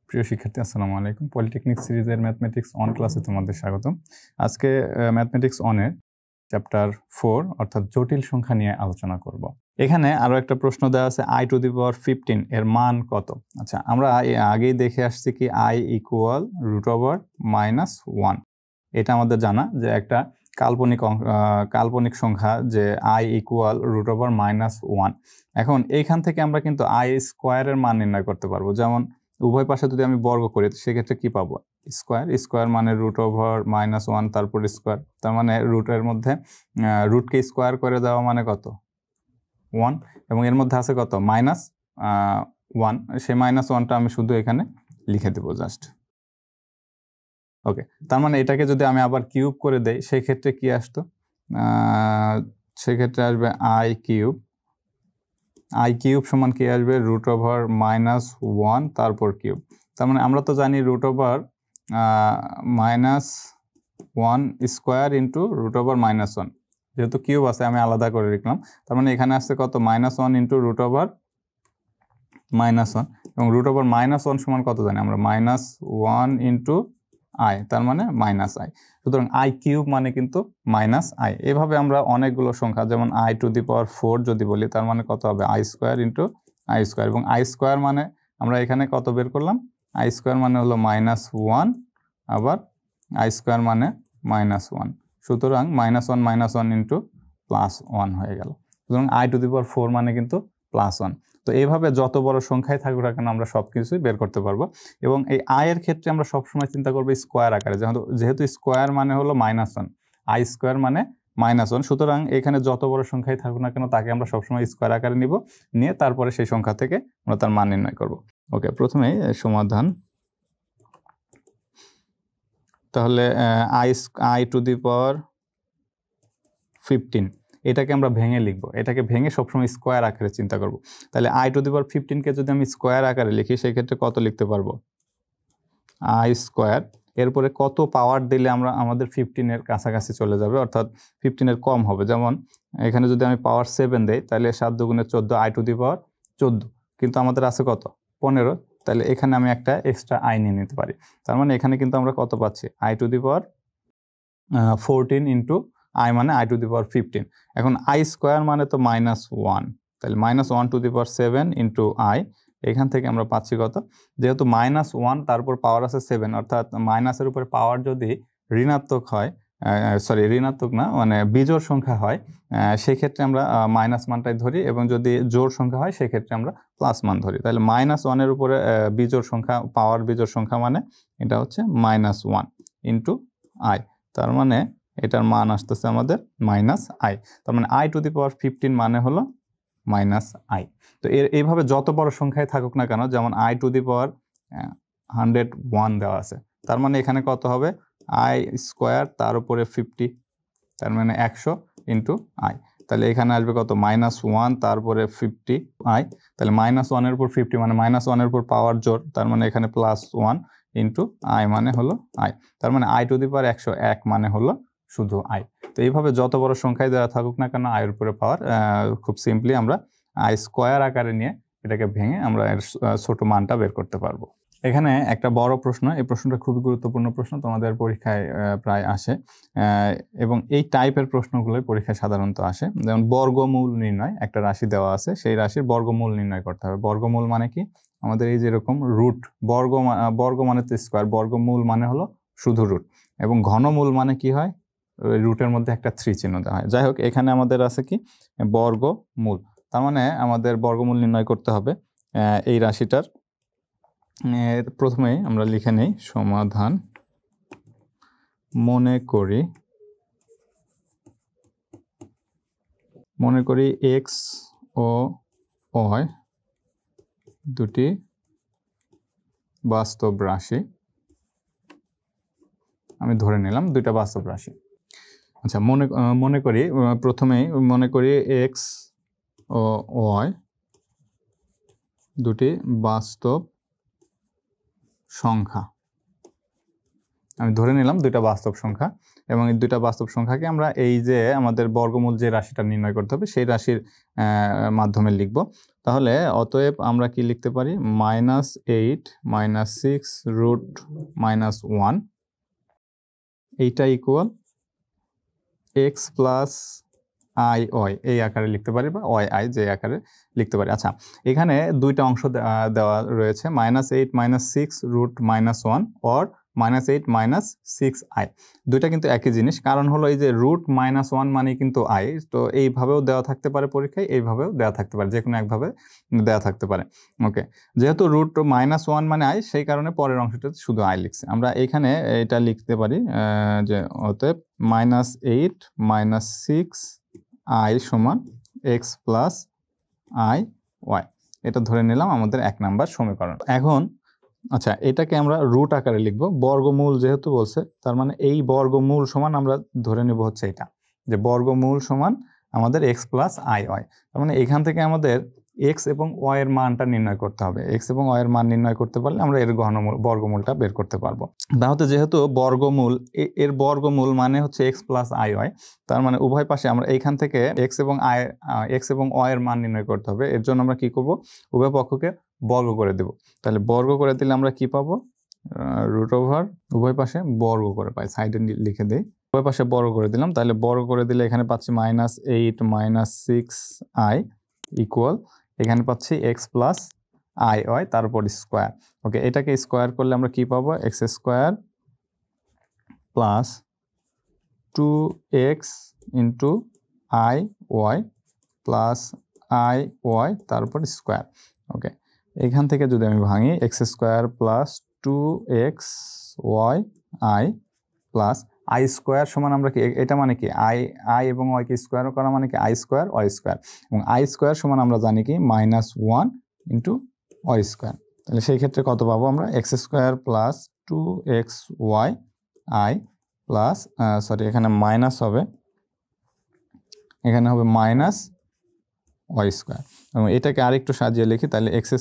প্রিয় শিক্ষার্থী আসসালামু আলাইকুম। পলিটেকনিক সিরিজের ম্যাথমেটিক্স অন ক্লাসে তোমাদের স্বাগতম। আজকে ম্যাথমেটিক্স অনের চ্যাপ্টার 4 অর্থাৎ জটিল সংখ্যা নিয়ে আলোচনা করব। এখানে আরো একটা প্রশ্ন দেওয়া আছে i টু দি পাওয়ার 15 এর মান কত। আচ্ছা, আমরা আগেই দেখে আসছি কি i ইকুয়াল √(-1) এটা আমাদের জানা যে একটা কাল্পনিক সংখ্যা যে i ইকুয়াল √(-1). এখন এইখান থেকে আমরা কিন্তু i স্কয়ারের মান নির্ণয় করতে পারবো। যেমন উভয় পাশে যদি আমি বর্গ করি সেক্ষেত্রে কি পাবো, স্কয়ার মানে √(-1) তারপর স্কয়ার, তার মানে রুটের মধ্যে রুটকে স্কয়ার করে দেওয়া মানে কত, 1, এবং এর মধ্যে আছে কত, -1। সেই -1টা আমি শুধু এখানে লিখে দেবো জাস্ট। ওকে, তার মানে এটাকে যদি আমি আবার কিউব করে দেই সেক্ষেত্রে কি আসতো, সেক্ষেত্রে আসবে i কিউব সমান কি আসবে, √(-1) তারপর কিউব। তার মানে আমরা তো জানি √(-1) স্কোয়ার ইন্টু √(-1), যেহেতু কিউব আছে আমি আলাদা করে লিখলাম। তার মানে এখানে আসছে কত, -1 ইন্টু √(-1), এবং √(-1) সমান কত জানি আমরা, -1 ইন্টু i, তার মানে -i। সুতরাং i কিউব মানে কিন্তু -i। এভাবে আমরা অনেকগুলো সংখ্যা, যেমন i টু দি পাওয়ার 4 যদি বলি তার মানে কত হবে, i square into i square, এবং i স্কোয়ার মানে আমরা এখানে কত বের করলাম, i স্কোয়ার মানে হলো -1, আবার i স্কোয়ার মানে -1, সুতরাং -1 ইন্টু +1 হয়ে গেল। সুতরাং i টু দি পাওয়ার 4 মানে কিন্তু +1। তো এইভাবে যত বড় সংখ্যায় থাকুক না কেন আমরা সব কিছুই বের করতে পারবো। এবং এই i এর ক্ষেত্রে আমরা সবসময় চিন্তা করবো স্কোয়ার আকারে, যেহেতু স্কোয়ার মানে হলো -1, i স্কোয়ার মানে -1, সুতরাং এখানে যত বড় সংখ্যায় থাকুক না কেন তাকে আমরা সবসময় স্কোয়ার আকারে নিয়ে তারপরে সেই সংখ্যা থেকে আমরা তার মান নির্ণয় করব। ওকে, প্রথমেই সমাধান। তাহলে i টু দি পাওয়ার 15 এটাকে আমরা ভেঙে লিখবো, এটাকে ভেঙে সবসময় স্কোয়ার আকারে চিন্তা করব। তাহলে i টু দি পাওয়ার 15 কে যদি আমি স্কোয়ার আকারে লিখি সেক্ষেত্রে কত লিখতে পারবো, i স্কোয়ার, এরপরে কত পাওয়ার দিলে আমরা আমাদের 15 এর কাছাকাছি চলে যাবে, অর্থাৎ 15 এর কম হবে। যেমন এখানে যদি আমি পাওয়ার 7 দেই তাহলে 7 দুগুণে 14, i টু দি পাওয়ার 14, কিন্তু আমাদের আছে কত, 15, তাহলে এখানে আমি একটা এক্সট্রা i নিয়ে নিতে পারি। তার মানে এখানে কিন্তু আমরা কত পাচ্ছি, i to the power 14 into i মানে i টু দি পাওয়ার 15। এখন i স্কোয়ার মানে তো -1, তাহলে -1 to the power 7 into i, এখান থেকে আমরা পাচ্ছি কত, যেহেতু -1 তারপর পাওয়ার আছে 7, অর্থাৎ মাইনাসের উপরে পাওয়ার যদি ঋণাত্মক হয়, ঋণাত্মক না মানে বিজোড় সংখ্যা হয়, সেক্ষেত্রে আমরা মাইনাস মানটাই ধরি, এবং যদি জোড় সংখ্যা হয় সেক্ষেত্রে আমরা প্লাস মান ধরি। তাহলে -1 উপরে বিজোড় সংখ্যা, পাওয়ার বিজোড় সংখ্যা মানে এটা হচ্ছে -1 ইন্টু i, তার মানে এটার মান আসতেছে আমাদের -i। তার মানে i টু দি পাওয়ার 15 মানে হলো -i। তো এইভাবে যত বড় সংখ্যায় থাকুক না কেন, যেমন i টু দি পাওয়ার 101 দেওয়া আছে, তার মানে এখানে কত হবে, i স্কোয়ার তার উপরে 50, তার মানে 100 ইন্টু i। তাহলে এখানে আসবে কত, -1 তারপরে 50i, তাহলে -1 এর উপর 50 মানে -1 এর উপর পাওয়ার জোর, তার মানে এখানে +1 ইন্টু i মানে হলো i। তার মানে i টু দি পাওয়ার 101 মানে হলো শুধু i। তো এইভাবে যত বড় সংখ্যায় দেওয়া থাকুক না কেন i এর উপরে পাওয়ার, খুব সিম্পলি আমরা i স্কোয়ার আকারে নিয়ে এটাকে ভেঙে আমরা এর ছোট মানটা বের করতে পারবো। এখানে একটা বড় প্রশ্ন, এই প্রশ্নটা খুবই গুরুত্বপূর্ণ প্রশ্ন, তোমাদের পরীক্ষায় প্রায় আসে, এবং এই টাইপের প্রশ্নগুলোই পরীক্ষায় সাধারণত আসে। যেমন বর্গমূল নির্ণয়, একটা রাশি দেওয়া আছে, সেই রাশির বর্গমূল নির্ণয় করতে হবে। বর্গমূল মানে কি, আমাদের এই যেরকম রুট, বর্গ মানে তো স্কোয়ার, বর্গমূল মানে হলো শুধু রুট, এবং ঘনমূল মানে কি হয়, রুটের মধ্যে একটা 3 চিহ্ন দেওয়া হয়। যাই হোক, এখানে আমাদের আছে কি বর্গমূল, তার মানে আমাদের বর্গমূল নির্ণয় করতে হবে এই রাশিটার। প্রথমেই আমরা লিখে নেই সমাধান। মনে করি x ও y দুটি বাস্তব রাশি, আমি ধরে নিলাম দুইটা বাস্তব রাশি। আচ্ছা, মনে করি প্রথমেই মনে করি x ও y দুটি বাস্তব সংখ্যা। আমি ধরে নিলাম দুইটা বাস্তব সংখ্যা, এবং এই দুইটা বাস্তব সংখ্যাকে আমরা এই যে আমাদের বর্গমূল যে রাশিটা নির্ণয় করতে হবে সেই রাশির মাধ্যমে লিখব। তাহলে অতএব আমরা কি লিখতে পারি, -8 - 6 √-1 এইটা equal x plus i y এই আকারে লিখতে পারি, বা ওয়াই আই যে আকারে লিখতে পারি। আচ্ছা, এখানে দুইটা অংশ দেওয়া রয়েছে, -8 - 6 √-1 অর -8 - 6i। দুইটা কিন্তু একই জিনিস, কারণ হলো এই যে √-1 মানে কিন্তু i, তো এইভাবেও দেওয়া থাকতে পারে পরীক্ষায়, এইভাবেও দেওয়া থাকতে পারে, যে কোনো একভাবে দেওয়া থাকতে পারে। ওকে, যেহেতু √-1 মানে i, সেই কারণে পরের অংশটাতে শুধু i লিখছে। আমরা এখানে এটা লিখতে পারি যে অতএব -8 - 6i সমান x প্লাস আই ওয়াই। এটা ধরে নিলাম আমাদের 1 নাম্বার সমীকরণ। এখন আচ্ছা, এটাকে আমরা রুট আকারে লিখব, বর্গমূল যেহেতু বলছে, তার মানে এই বর্গমূল সমান আমরা ধরে নেব হচ্ছে এটা, যে বর্গমূল সমান আমাদের x প্লাস আই ওয়াই। তার মানে এখান থেকে আমাদের x এবং y এর মানটা নির্ণয় করতে হবে। x এবং y এর মান নির্ণয় করতে পারলে আমরা এর বর্গমূলটা বের করতে পারবো। তাহলে যেহেতু বর্গমূল, এর বর্গমূল মানে হচ্ছে x প্লাস আই ওয়াই, তার মানে উভয় পাশে আমরা এইখান থেকে x এবং y এর মান নির্ণয় করতে হবে। এর জন্য আমরা কি করব, উভয় পক্ষকে বর্গ করে দেব। তাহলে বর্গ করে দিলে আমরা কি পাবো, √, উভয় পাশে বর্গ করে পাই, সাইডে লিখে দেই, উভয় পাশে বর্গ করে দিলাম। তাহলে বর্গ করে দিলে এখানে পাচ্ছি -8 - 6i ইকুয়াল, এখানে পাচ্ছি x প্লাস আই ওয়াই তারপর স্কোয়ার। ওকে, এটাকে স্কোয়ার করলে আমরা কি পাবো, x² plus 2x into i y plus i y তারপর স্কোয়ার। ওকে, এখান থেকে যদি আমি ভাঙি, x² plus 2xy plus I square সমান আমরা কি, এটা মানে কি আই এবং ওয়াইকে স্কোয়ার করা মানে কি i² y², এবং i² সমান আমরা জানি কি -1 ইন্টু y²। তাহলে সেই ক্ষেত্রে কত পাবো আমরা, x² plus 2xy plus sorry এখানে মাইনাস হবে, এখানে হবে -y², এবং এটাকে আরেকটু সাজিয়ে লিখি, তাহলে x²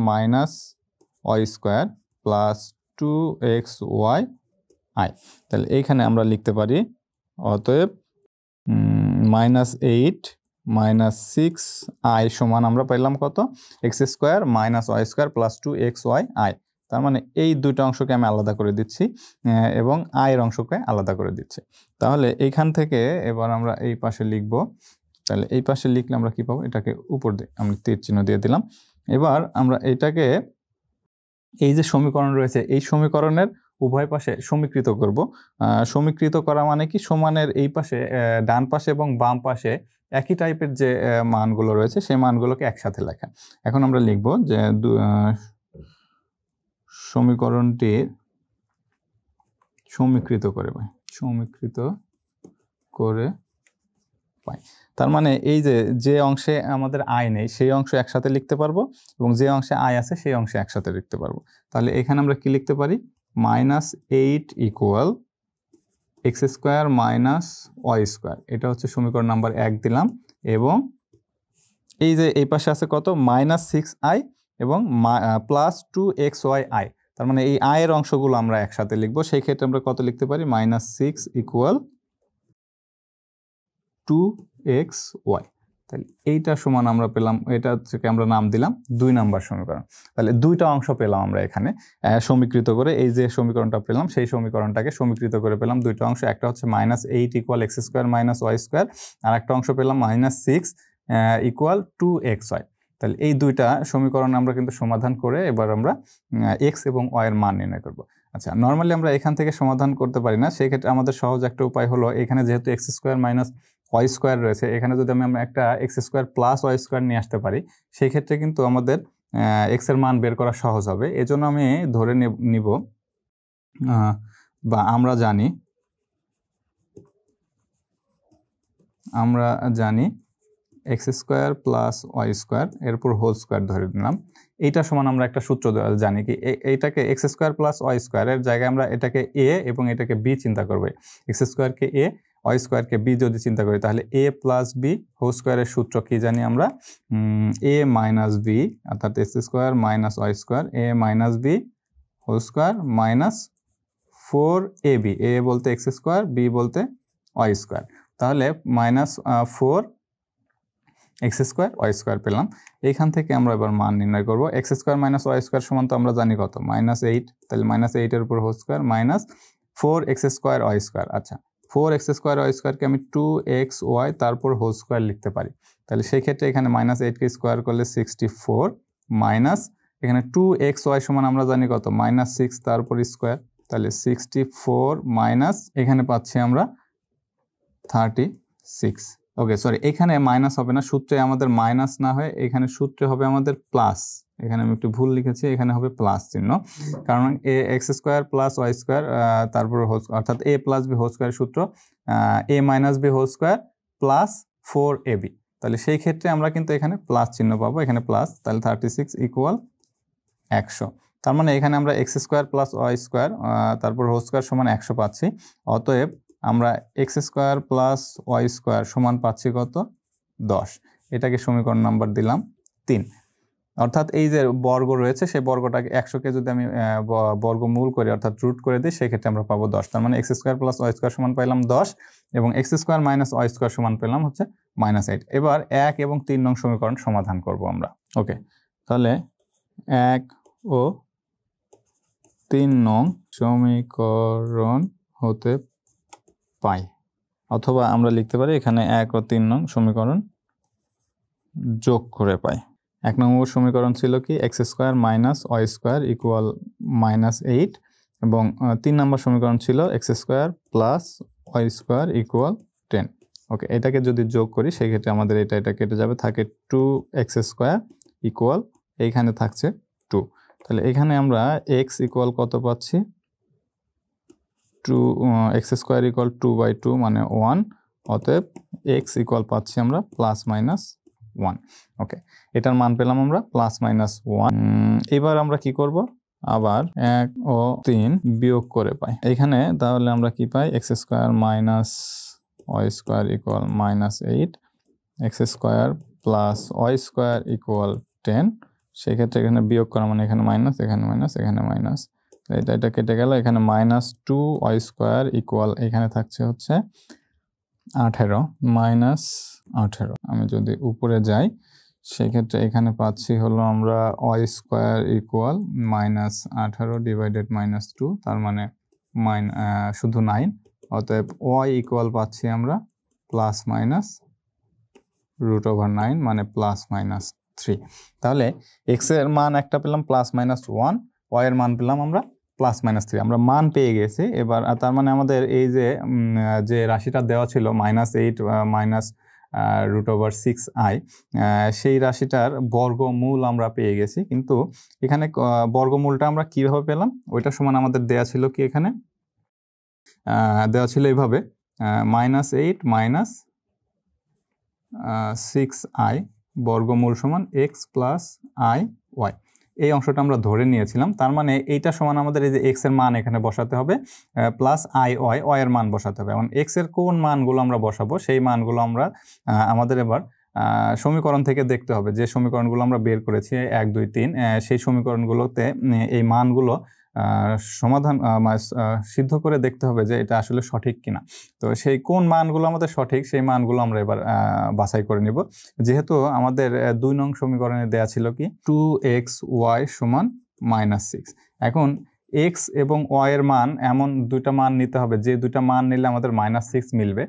minus y² plus 2xy। তাহলে এইখানে আমরা লিখতে পারি অতএব -8 - 6i সমান আমরা পেলাম কত, x² minus y² plus 2xy। তার মানে এই দুইটা অংশকে আমি আলাদা করে দিচ্ছি এবং এর অংশকে আলাদা করে দিচ্ছি। তাহলে এইখান থেকে এবার আমরা এই পাশে লিখব। তাহলে এই পাশে লিখলে আমরা কি পাবো, এটাকে উপর দিয়ে আমরা তীর চিহ্ন দিয়ে দিলাম। এবার আমরা এটাকে, এই যে সমীকরণ রয়েছে, এই সমীকরণের উভয় পাশে সমীকৃত করব। সমীকৃত করা মানে কি, সমানের এই পাশে ডান পাশে এবং বাম পাশে একই টাইপের যে মানগুলো রয়েছে সেই মানগুলোকে একসাথে লেখা। এখন আমরা লিখব যে সমীকরণটি সমীকৃত করে পাই। তার মানে এই যে অংশে আমাদের আয় নেই সেই অংশ একসাথে লিখতে পারবো, এবং যে অংশে আয় আছে সেই অংশে একসাথে লিখতে পারবো। তাহলে এখানে আমরা কি লিখতে পারি, -8 ইকুয়াল x² মাইনাস y², এটা হচ্ছে সমীকরণ নাম্বার 1 দিলাম। এবং এই যে এই পাশে আছে কত, -6i এবং প্লাস 2xy। তার মানে এই এর অংশগুলো আমরা একসাথে লিখবো। সেই ক্ষেত্রে আমরা কত লিখতে পারি, -6 ইকুয়াল 2xy। তাহলে এইটা সমান আমরা পেলাম, এটা থেকে আমরা নাম দিলাম 2 নাম্বার সমীকরণ। তাহলে দুইটা অংশ পেলাম আমরা এখানে সমীকৃত করে, এই যে সমীকরণটা পেলাম সেই সমীকরণটাকে সমীকৃত করে পেলাম দুইটা অংশ। একটা হচ্ছে -8 ইকুয়াল x² মাইনাস y², আর একটা অংশ পেলাম -6 ইকুয়াল 2xy। তাহলে এই দুইটা সমীকরণ আমরা কিন্তু সমাধান করে এবার আমরা x এবং y এর মান নির্ণয় করব। আচ্ছা, নর্মালি আমরা এখান থেকে সমাধান করতে পারি না, সেই ক্ষেত্রে আমাদের সহজ একটা উপায় হলো, এখানে যেহেতু x² মাইনাস y² রয়েছে, এখানে যদি আমরা একটা x² প্লাস y² নিয়ে আসতে পারি, সেই ক্ষেত্রে কিন্তু আমাদের x এর মান বের করা সহজ হবে। এজন্য আমি ধরে নিব, বা আমরা জানি x² প্লাস y² এরপর হোল স্কোয়ার ধরে নিলাম। এইটা সমান আমরা একটা সূত্র জানি কি, এইটাকে x² প্লাস y² এর জায়গায় আমরা এটাকে a এবং এটাকে b চিন্তা করব। x² K a, y² K b যদি চিন্তা করি, তাহলে a প্লাস b হোল স্কোয়ারের সূত্র কি জানি আমরা, a মাইনাস b, অর্থাৎ x² মাইনাস y², a মাইনাস b whole square minus 4ab, a বলতে এক্স স্কোয়ার, বি বলতে ওয়াই স্কোয়ার, তাহলে -4 এক্স স্কোয়ার ওয়াই স্কোয়ার পেলাম। এইখান থেকে আমরা এবার মান নির্ণয় করব। X square minus y square সমান তো আমরা জানি কত, -8, তাহলে -8 উপর whole square minus 4x square y square. আচ্ছা, 4x স্কোয়ার ওয়াই স্কোয়ারকে আমি 2xy তারপর হোল স্কোয়ার লিখতে পারি, তাহলে সেই ক্ষেত্রে এখানে -8কে স্কোয়ার করলে 64 মাইনাস এখানে 2xy সমান আমরা জানি কত, -6 তারপর স্কোয়ার, তাহলে 64 মাইনাস এখানে পাচ্ছি আমরা 36। ওকে, সরি, এখানে মাইনাস হবে না, সূত্রে আমাদের মাইনাস না হয়ে এখানে সূত্রে হবে আমাদের প্লাস। এখানে আমি একটু ভুল লিখেছি, এখানে হবে প্লাস চিহ্ন, কারণ এ x square plus y square, তারপর অর্থাৎ a plus b whole square সূত্র a minus b whole square plus 4ab, তাহলে সেই ক্ষেত্রে আমরা কিন্তু এখানে প্লাস চিহ্ন পাবো, এখানে প্লাস, তাহলে 36 ইকুয়াল 100। তার মানে এখানে আমরা x square plus y square তারপর হোল স্কোয়ার সমান 100 পাচ্ছি। অতএব আমরা x square plus y square সমান পাচ্ছি কত, 10। এটাকে সমীকরণ নাম্বার দিলাম 3। অর্থাৎ এই যে বর্গ রয়েছে সেই বর্গটাকে 100কে যদি আমি বর্গমূল করি অর্থাৎ রুট করে দিই, সেক্ষেত্রে আমরা পাবো 10। তার মানে x square plus y square সমান পাইলাম 10 এবং x square minus y square সমান পেলাম হচ্ছে -8। এবার 1 এবং 3 নং সমীকরণ সমাধান করব আমরা। ওকে, তাহলে 1 ও 3 নং সমীকরণ হতে পাই, অথবা আমরা লিখতে পারি এখানে 1 ও 3 নং সমীকরণ যোগ করে পাই। 1 নম্বর সমীকরণ ছিল কি, x square minus y square equal -8 এবং 3 নম্বর সমীকরণ ছিল x square plus y square equal 10। Okay, এটাকে যদি যোগ করি সেই ক্ষেত্রে আমাদের এটা কেটে যাবে, থাকে 2x স্কোয়ার ইকুয়াল এইখানে থাকছে 2। তাহলে এখানে আমরা x ইকুয়াল কত পাচ্ছি, 2x স্কোয়ার ইকুয়াল 2/2 মানে 1, অতএব x ইকুয়াল পাচ্ছি আমরা +-1। ওকে, এটার মান পেলাম আমরা +-1। এবার আমরা কি করব, আবার 1 ও 3 বিয়োগ করে পাই। এখানে তাহলে আমরা কি পাই, x square minus y square equal -8, x square plus y square equal 10। সেক্ষেত্রে এখানে বিয়োগ করা মানে এখানে মাইনাস, এখানে মাইনাস, এখানে মাইনাস, এটা কেটে গেল, এখানে -2 ওয়াই স্কোয়ার ইকুয়াল এখানে থাকছে হচ্ছে 18 -18। আমি যদি উপরে যাই সেক্ষেত্রে এখানে পাচ্ছি হলো আমরা ওয়াই স্কোয়ার ইকুয়াল -18 ডিভাইডেড -2, তার মানে শুধু 9। অতএব ওয়াই ইকুয়াল পাচ্ছি আমরা ±√9 মানে +-3। তাহলে এক্স এর মান একটা পেলাম +-1, ওয়াই এর মান পেলাম আমরা +-3। আমরা মান পেয়ে গেছি। এবার তার মানে আমাদের এই যে রাশিটা দেওয়া ছিল -8 -√6i, সেই রাশিটার বর্গমূল আমরা পেয়ে গেছি। কিন্তু এখানে বর্গমূলটা আমরা কিভাবে পেলাম, ওইটা সমান আমাদের দেয়া ছিল কি, এখানে দেওয়া ছিল এইভাবে, -8 -6i বর্গমূল সমান x প্লাস i y। এই অংশটা আমরা ধরে নিয়েছিলাম। তার মানে এইটা সমান আমাদের এই যে x এর মান এখানে বসাতে হবে প্লাস i y এর মান বসাতে হবে। এখন x এর কোন মানগুলো আমরা বসাবো সেই মানগুলো আমরা আমাদের এবার সমীকরণ থেকে দেখতে হবে। যে সমীকরণগুলো আমরা বের করেছি 1 2 3, সেই সমীকরণগুলোতে এই মানগুলো সমাধান সিদ্ধ করে দেখতে হবে যে এটা আসলে সঠিক কিনা। তো সেই কোন মানগুলো আমাদের সঠিক সেই মানগুলো আমরা এবার বাছাই করে নিব। যেহেতু আমাদের 2 নং সমীকরণে দেয়া ছিল কি 2xy সমান -6। এখন x এবং y এর মান এমন দুইটা মান নিতে হবে যে দুইটা মান নিলে আমাদের -6 মিলবে।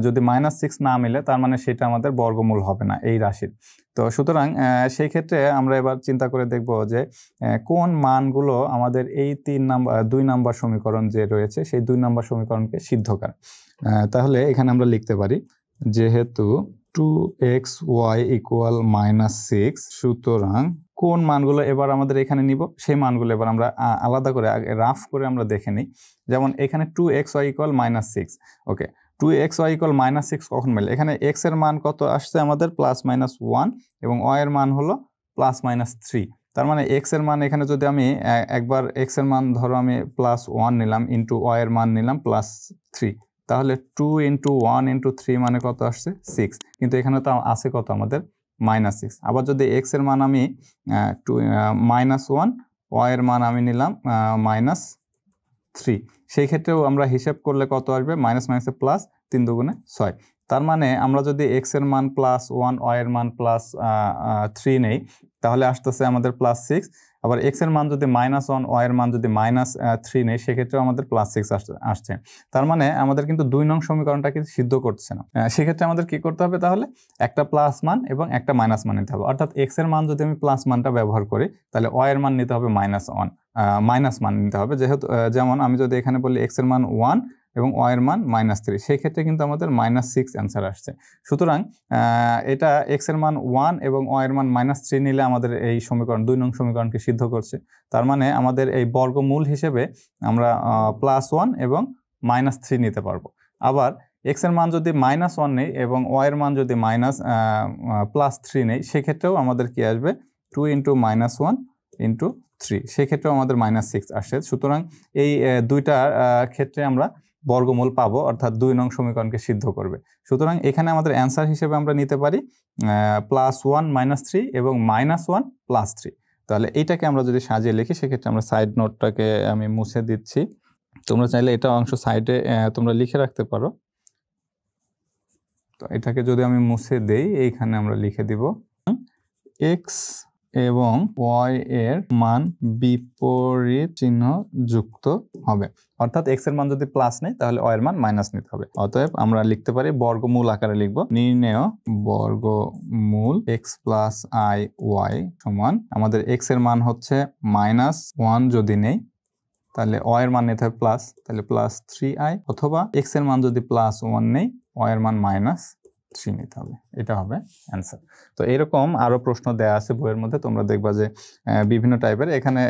যদি -6 না মিলে তার মানে সেটা আমাদের বর্গমূল হবে না এই রাশির। তো সুতরাং সেই ক্ষেত্রে আমরা এবার চিন্তা করে দেখব যে কোন মানগুলো আমাদের এই 2 নাম্বার সমীকরণ যে রয়েছে সেই 2 নাম্বার সমীকরণকে সিদ্ধ করে। তাহলে এখানে আমরা লিখতে পারি যেহেতু 2xy ইকুয়াল -6, সুতরাং কোন মানগুলো এবার আমাদের এখানে নিব সেই মানগুলো এবার আমরা আলাদা করে রাফ করে আমরা দেখে নিই। যেমন এখানে 2xy ইকুয়াল -6। ওকে, 2xy ইকুয়াল -6 কখন মিলে, এখানে x এর মান কত আসছে আমাদের +-1 এবং y এর মান হলো +-3। তার মানে x এর মান এখানে যদি আমি একবার x এর মান ধরো আমি +1 নিলাম ইন্টু y এর মান নিলাম +3, তাহলে 2 × 1 × 3 মানে কত আসছে 6, কিন্তু এখানে তো আছে কত আমাদের -6। আবার যদি x এর মান আমি -1, y এর মান আমি নিলাম 3, সেই ক্ষেত্রেও আমরা হিসাব করলে কত আসবে, মাইনাস মাইনাসে প্লাস, 3 দুগুণে 6। তার মানে আমরা যদি এক্স এর মান +1, ওয়াই এর মান +3 নেই, তাহলে আসতেছে আমাদের +6। আবার এক্স এর মান যদি -1, ওয়াই এর মান যদি -3 নেই, সেক্ষেত্রেও আমাদের +6 আসছে। তার মানে আমাদের কিন্তু 2 নং সমীকরণটা কিন্তু সিদ্ধ করছে না। সেক্ষেত্রে আমাদের কি করতে হবে, তাহলে একটা প্লাস মান এবং একটা মাইনাস মান নিতে হবে। অর্থাৎ এক্স এর মান যদি আমি প্লাস মানটা ব্যবহার করি, তাহলে ওয়াই এর মান নিতে হবে -1, মাইনাস মান নিতে হবে। যেহেতু যেমন আমি যদি এখানে বলি এক্স এর মান 1 এবং ওয়াই এর মান -3, সেই ক্ষেত্রে কিন্তু আমাদের -6 অ্যান্সার আসছে। সুতরাং এটা এক্স এর মান 1 এবং ওয়াই এর মান -3 নিলে আমাদের এই সমীকরণ 2 নং সমীকরণকে সিদ্ধ করছে। তার মানে আমাদের এই বর্গমূল হিসেবে আমরা +1 এবং -3 নিতে পারবো। আবার এক্স এর মান যদি -1 নেই এবং ওয়াই এর মান যদি +3 নেই, সেক্ষেত্রেও আমাদের কি আসবে, 2 × -1 × 3, সেক্ষেত্রেও আমাদের -6 আসছে। সুতরাং এই দুইটার ক্ষেত্রে আমরা বর্গমূল পাবো, অর্থাৎ 2 নং সমীকরণকে সিদ্ধ করবে। সুতরাং এখানে আমাদের অ্যান্সার হিসেবে আমরা নিতে পারি +1 -3 এবং -1 +3। তাহলে এইটাকে আমরা যদি সাজিয়ে লিখি, সেক্ষেত্রে আমরা সাইড নোটটাকে আমি মুছে দিচ্ছি। তোমরা চাইলে এটা অংশ সাইডে তোমরা লিখে রাখতে পারো। তো এটাকে যদি আমি মুছে দেই, এইখানে আমরা লিখে দিব এক্স এবং ওয়াই এর মান বিপরীত চিহ্ন যুক্ত হবে। অর্থাৎ এক্স এর মান যদি প্লাস নেই, তাহলে ওয়াই এর মান মাইনাস নিতে হবে। অতএব আমরা লিখতে পারি, বর্গমূল আকারে লিখব, নির্ণেয় বর্গমূল এক্স প্লাস আই ওয়াই সমান, আমাদের এক্স এর মান হচ্ছে -1 যদি নেই, তাহলে ওয়াই এর মান নিতে হবে প্লাস, তাহলে +3i, অথবা এক্স এর মান যদি +1 নেই, ওয়াই এর মান -3 নিতে হবে। এটা হবে অ্যান্সার। তো এরকম আরো প্রশ্ন দেয়া আছে বইয়ের মধ্যে, তোমরা দেখবা যে বিভিন্ন টাইপের। এখানে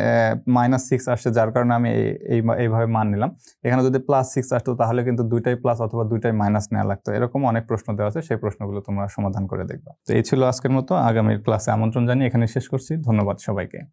-6 আসছে, যার কারণে আমি এইভাবে মান নিলাম। এখানে যদি +6 আসতো, তাহলে কিন্তু দুইটাই প্লাস অথবা দুইটাই মাইনাস নেওয়া লাগতো। এরকম অনেক প্রশ্ন দেওয়া আছে, সেই প্রশ্নগুলো তোমরা সমাধান করে দেখবা। তো এই ছিল আজকের মতো। আগামীর ক্লাসে আমন্ত্রণ জানিয়ে এখানে শেষ করছি। ধন্যবাদ সবাইকে।